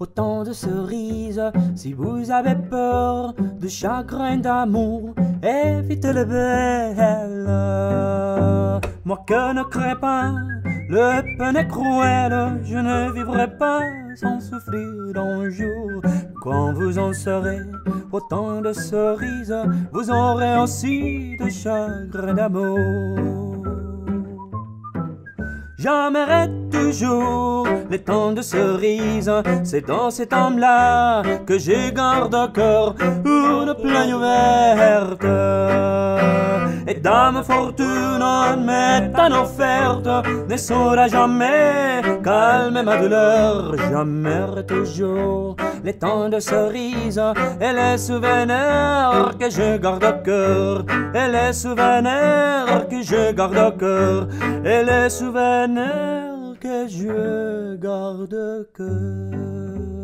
autant de cerises. Si vous avez peur de chagrin d'amour, évitez les belles. Moi que ne crée pas le peine est cruel, je ne vivrai pas sans souffrir d'un jour. Quand vous en serez autant de cerises, vous aurez aussi de chagrin d'amour. J'aimerai toujours les temps de cerises, c'est dans ces temps-là que j'ai garde au cœur une plaie ouverte. Et dame fortune m'est en offerte, ne saura jamais calmer ma douleur. J'aimerai toujours les temps de cerises et les souvenirs que je garde au cœur, et les souvenirs que je garde au cœur, et les souvenirs que je garde au cœur.